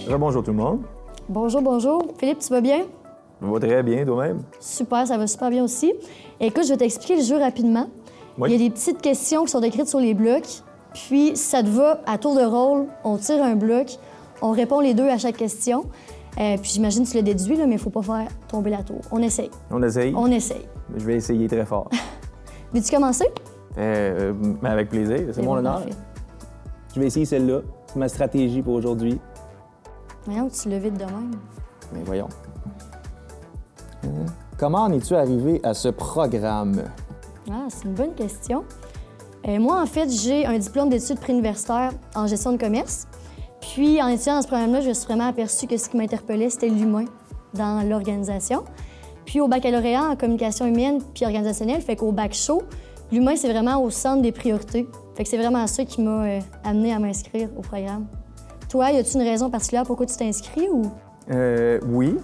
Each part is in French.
Rebonjour tout le monde. Bonjour, bonjour. Philippe, tu vas bien? Ça va très bien toi-même? Super, ça va super bien aussi. Écoute, je vais t'expliquer le jeu rapidement. Oui. Il y a des petites questions qui sont écrites sur les blocs. Puis, si ça te va, à tour de rôle, on tire un bloc, on répond les deux à chaque question. Puis j'imagine que tu l'as déduit, là, mais il ne faut pas faire tomber la tour. On essaye. On essaye? On essaye. Je vais essayer très fort. Veux-tu commencer? Mais avec plaisir, c'est mon honneur. Parfait. Je vais essayer celle-là. C'est ma stratégie pour aujourd'hui. Voyons, tu le vides de même. Mais voyons. Comment en es-tu arrivé à ce programme? Ah, c'est une bonne question. Moi, en fait, j'ai un diplôme d'études préuniversitaires en gestion de commerce. Puis, en étudiant dans ce programme-là, je me suis vraiment aperçue que ce qui m'interpellait, c'était l'humain dans l'organisation. Puis, au baccalauréat en communication humaine puis organisationnelle, fait qu'au bac chaud, l'humain, c'est vraiment au centre des priorités. Fait que c'est vraiment ça qui m'a amené à m'inscrire au programme. Toi, y a-t-il une raison particulière pourquoi tu t'es inscrit ou? Oui.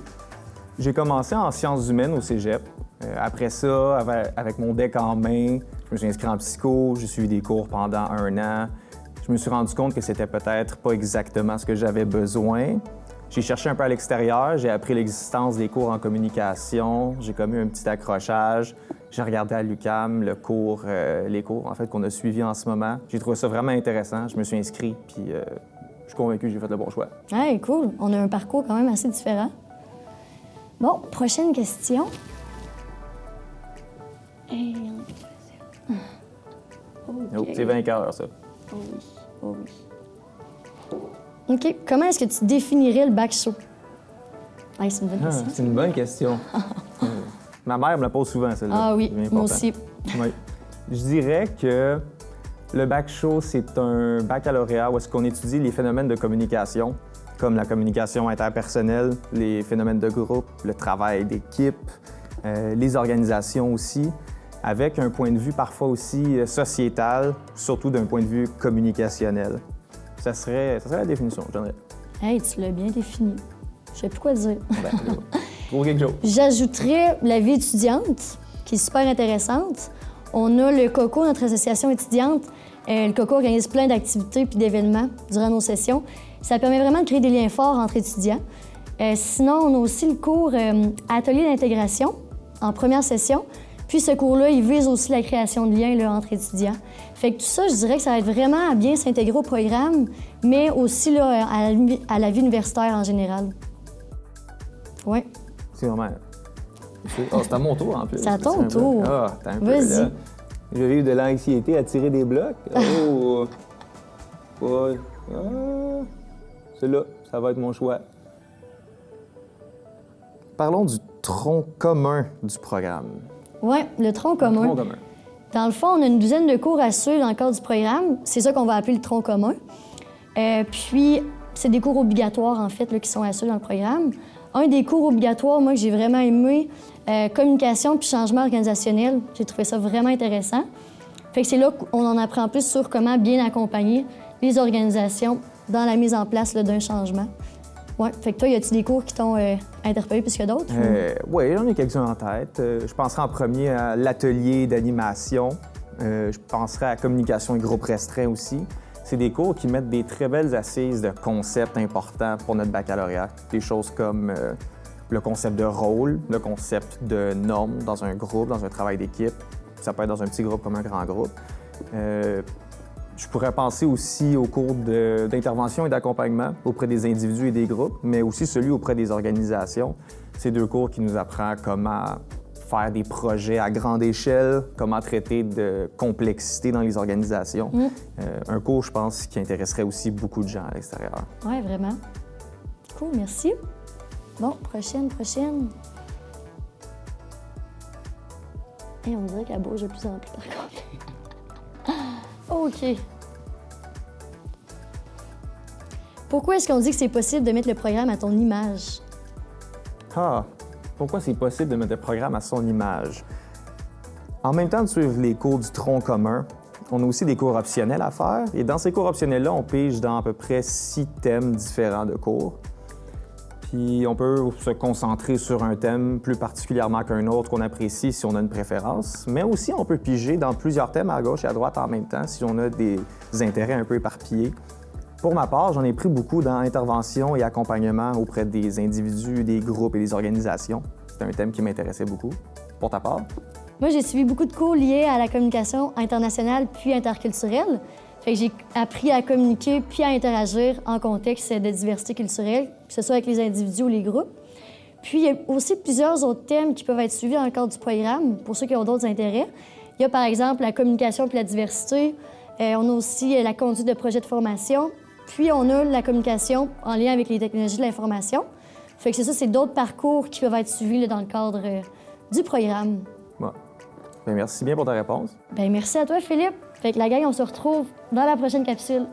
J'ai commencé en sciences humaines au cégep. Après ça, avec mon deck en main, je me suis inscrit en psycho, j'ai suivi des cours pendant 1 an. Je me suis rendu compte que c'était peut-être pas exactement ce que j'avais besoin. J'ai cherché un peu à l'extérieur, j'ai appris l'existence des cours en communication, j'ai commis un petit accrochage. J'ai regardé à l'UQAM les cours en fait qu'on a suivis en ce moment. J'ai trouvé ça vraiment intéressant. Je me suis inscrit, puis je suis convaincu que j'ai fait le bon choix. Hey, cool. On a un parcours quand même assez différent. Bon, prochaine question. Hey, Oh, c'est vainqueur, ça. Oh oui, oh oui. OK. Comment est-ce que tu définirais le bac chaud? Hey, c'est une bonne question. C'est une bonne question. Ma mère me la pose souvent, celle-là. Ah oui, C'est bien moi important. aussi. Oui. Je dirais que le bac chaud, c'est un baccalauréat où est-ce qu'on étudie les phénomènes de communication, comme la communication interpersonnelle, les phénomènes de groupe, le travail d'équipe, les organisations aussi, avec un point de vue parfois aussi sociétal, surtout d'un point de vue communicationnel. Ça serait la définition, je dirais. Hey, tu l'as bien défini. Je sais plus quoi dire. Trouve quelque chose. J'ajouterais la vie étudiante, qui est super intéressante. On a le COCO, notre association étudiante. Le COCO organise plein d'activités puis d'événements durant nos sessions. Ça permet vraiment de créer des liens forts entre étudiants. Sinon, on a aussi le cours Atelier d'intégration en première session. Puis ce cours-là, il vise aussi la création de liens là, entre étudiants. Fait que tout ça, je dirais que ça va être vraiment à bien s'intégrer au programme, mais aussi là, à la vie universitaire en général. Oui. C'est vraiment... c'est à mon tour, en plus. C'est à ton tour. Ah, t'as un peu, Vas-y. là. Je vais vivre de l'anxiété à tirer des blocs. Oh! Ouais. Ah. Celui-là, ça va être mon choix. Parlons du tronc commun du programme. Oui, le tronc commun. Tronc commun. Dans le fond, on a une douzaine de cours à suivre dans le cadre du programme. C'est ça qu'on va appeler le tronc commun. Puis, c'est des cours obligatoires, en fait, là, qui sont à suivre dans le programme. Un des cours obligatoires, moi, que j'ai vraiment aimé, communication puis changement organisationnel. J'ai trouvé ça vraiment intéressant. Fait que c'est là qu'on en apprend plus sur comment bien accompagner les organisations dans la mise en place là, d'un changement. Ouais. Fait que toi, y a-t-il des cours qui t'ont interpellé plus que d'autres? Oui, j'en ai quelques-uns en tête. Je penserai en premier à l'atelier d'animation. Je penserai à la communication et groupe restreint aussi. C'est des cours qui mettent des très belles assises de concepts importants pour notre baccalauréat. Des choses comme le concept de rôle, le concept de normes dans un groupe, dans un travail d'équipe. Ça peut être dans un petit groupe comme un grand groupe. Je pourrais penser aussi au cours d'intervention et d'accompagnement auprès des individus et des groupes, mais aussi celui auprès des organisations. C'est 2 cours qui nous apprennent comment faire des projets à grande échelle, comment traiter de complexité dans les organisations. Un cours, je pense, qui intéresserait aussi beaucoup de gens à l'extérieur. Oui, vraiment. Cool, merci. Bon, prochaine. Et on dirait qu'elle bouge de plus en plus, par contre. OK. Pourquoi est-ce qu'on dit que c'est possible de mettre le programme à ton image? Ah, pourquoi c'est possible de mettre le programme à son image? En même temps de suivre les cours du tronc commun, on a aussi des cours optionnels à faire. Et dans ces cours optionnels-là, on pige dans à peu près 6 thèmes différents de cours. Puis on peut se concentrer sur un thème plus particulièrement qu'un autre qu'on apprécie si on a une préférence. Mais aussi, on peut piger dans plusieurs thèmes à gauche et à droite en même temps si on a des intérêts un peu éparpillés. Pour ma part, j'en ai pris beaucoup dans intervention et accompagnement auprès des individus, des groupes et des organisations. C'est un thème qui m'intéressait beaucoup. Pour ta part? Moi, j'ai suivi beaucoup de cours liés à la communication internationale puis interculturelle. Fait que j'ai appris à communiquer puis à interagir en contexte de diversité culturelle, que ce soit avec les individus ou les groupes. Puis, il y a aussi plusieurs autres thèmes qui peuvent être suivis dans le cadre du programme, pour ceux qui ont d'autres intérêts. Il y a, par exemple, la communication puis la diversité. On a aussi la conduite de projets de formation. Puis, on a la communication en lien avec les technologies de l'information. Fait que c'est ça, c'est d'autres parcours qui peuvent être suivis là, dans le cadre du programme. Bon. Bien, merci bien pour ta réponse. Bien, merci à toi, Philippe. Fait que la gang, on se retrouve dans la prochaine capsule.